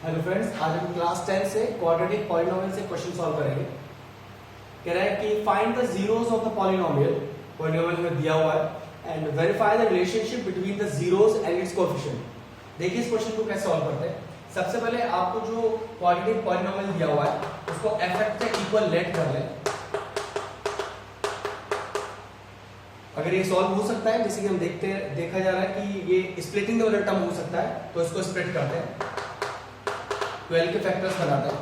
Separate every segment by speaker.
Speaker 1: Hello friends, आज हम class 10 से क्वाड्रेटिक पॉलिनोमियल से क्वेश्चन सॉल्व करेंगे। कह रहा है कि find the zeros of the polynomial, polynomial में दिया हुआ है, and verify the relationship between the zeros and it's coefficient. देखिए इस क्वेश्चन को कैसे सॉल्व करते हैं। सबसे पहले आपको जो क्वाड्रेटिक पॉलिनोमियल दिया हुआ है उसको एफ(x) से इक्वल लेट कर लें। अगर ये सॉल्व हो सकता है, जैसे कि हम देखा जा रहा है कि ये स्प्लिटिंग द वाला टर्म हो सकता है, तो इसको स्प्लिट करते हैं, 12 के फैक्टर्स बनाते हैं।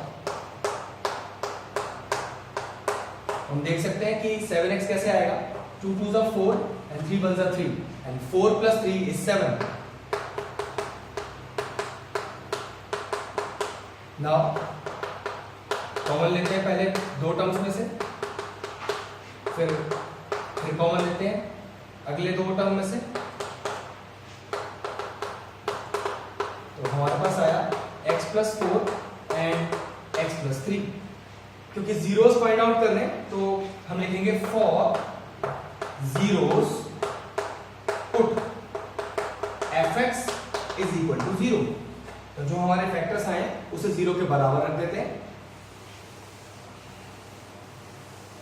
Speaker 1: हम देख सकते हैं कि 7x कैसे आएगा, 2 2s are 4 and 3 1s are 3 and 4 plus 3 is 7। Now common लेते हैं पहले दो टर्म्स में से, फिर कॉमन लेते हैं अगले दो टर्म में से, तो हमारे पास आया x plus 4 and x plus 3। क्योंकि जीरोस फाइंड आउट करने तो हम लिखेंगे for zeros put f(x) is equal to 0। तो जो हमारे फैक्टर्स आए उसे 0 के बराबर रख देते हैं।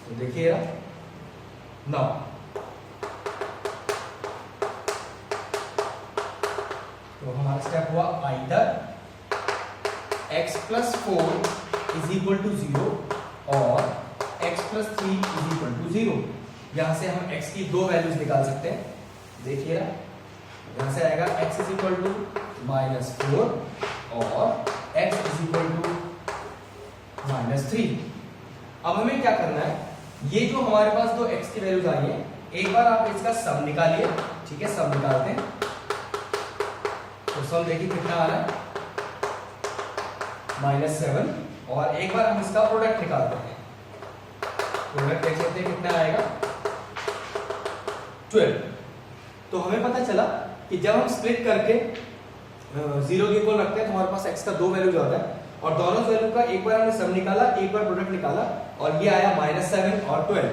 Speaker 1: तो देखिएगा नाउ तो हमारा स्टेप हुआ either x plus 4 is equal to 0 और x plus 3 is equal to 0। यहां से हम x की दो वैल्यूज निकाल सकते हैं। देखिएगा यहां से आएगा x is equal to -4 और x is equal to -3। अब हमें क्या करना है, ये जो हमारे पास दो x की वैल्यूज आई है, एक बार आप इसका सम निकालिए। ठीक है, सम निकालते हैं। तो सम देखिए कितना आ रहा है, -7, और एक बार हम इसका प्रोडक्ट निकालते हैं। प्रोडक्ट देख लेते हैं कितना आएगा, 12। तो हमें पता चला कि जब हम स्प्लिट करके 0 के इक्वल रखते हैं तो हमारे पास x का दो वैल्यू आता है, और दोनों वैल्यू का एक बार हमने सम निकाला, एक बार प्रोडक्ट निकाला, और ये आया -7 और 12।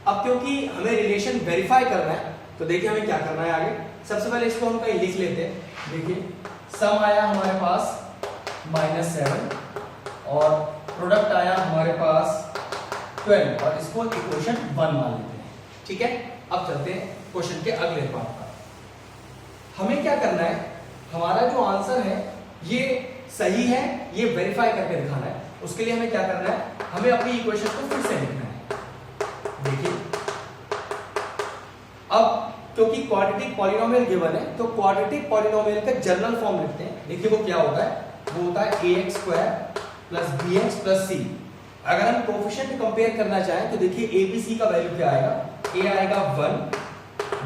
Speaker 1: अब क्योंकि हमें रिलेशन वेरीफाई करना है, तो देखिए हमें क्या करना है आगे। सबसे पहले इसको हम कहीं लिख लेते हैं। देखिए सम आया हमारे पास -7 और प्रोडक्ट आया हमारे पास 12, और इसको इक्वेशन 1 मान लेते हैं। ठीक है, अब चलते हैं क्वेश्चन के अगले पार्ट पर। हमें क्या करना है, हमारा जो आंसर है ये सही है, ये वेरीफाई करके दिखाना है। उसके लिए हमें क्या करना है, हमें अपनी इक्वेशन को फिर से लिखना है। देखिए अब क्योंकि क्वाड्रेटिक पॉलिनोमियल गिवन है, तो क्वाड्रेटिक पॉलिनोमियल का जनरल फॉर्म लिखते हैं। देखिए वो क्या होता है, वो होता है ax² + bx + c। अगर हम कोएफिशिएंट कंपेयर करना चाहें तो देखिए a b c का वैल्यू क्या आएगा, a आएगा 1,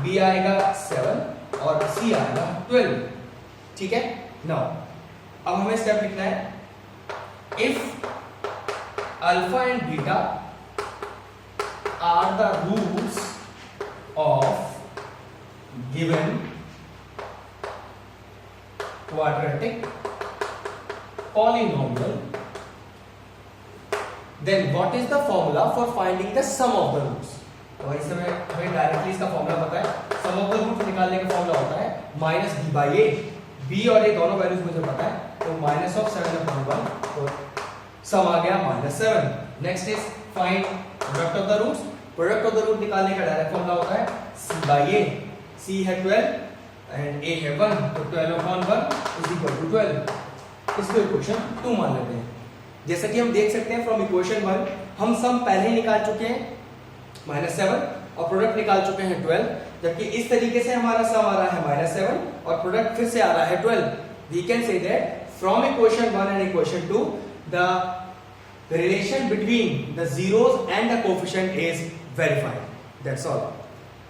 Speaker 1: b आएगा 7 और c आएगा 12। ठीक है, नाउ अब हमें स्टेप लिखना है, if alpha and beta are the roots of given quadratic polynomial, then what is the formula for finding the sum of the roots। तो इस समय हमें डायरेक्टली इसका फॉर्मूला पता है। सम ऑफ द रूट्स निकालने का फॉर्मूला होता है -b/a। b और a दोनों वैल्यूज मुझे पता है, तो -7/1, तो सम आ गया -7। Next is find product of the roots. Product of the root निकालने का डायरेक्ट फॉर्मूला होता है c/a। c है 12 एंड a है 1, तो 12/1 = 12। इसको इक्वेशन 2 मान लेते हैं। जैसा कि हम देख सकते हैं फ्रॉम इक्वेशन 1 हम सम पहले ही निकाल चुके हैं -7 और प्रोडक्ट निकाल चुके हैं 12, जबकि इस तरीके से हमारा सम आ रहा है -7 और प्रोडक्ट फिर से आ रहा है 12। We can say that from equation 1 and equation 2 the relation between the zeros and the coefficient is verified. That's all.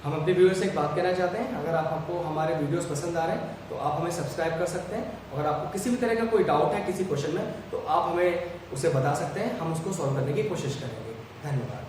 Speaker 1: हम अपने व्यूअर्स से एक बात कहना चाहते हैं, अगर आपको हमारे वीडियोस पसंद आ रहे हैं तो आप हमें सब्सक्राइब कर सकते हैं। अगर आपको किसी भी तरह का कोई डाउट है किसी क्वेश्चन में, तो आप हमें उसे बता सकते हैं, हम उसको सॉल्व करने की कोशिश करेंगे। धन्यवाद।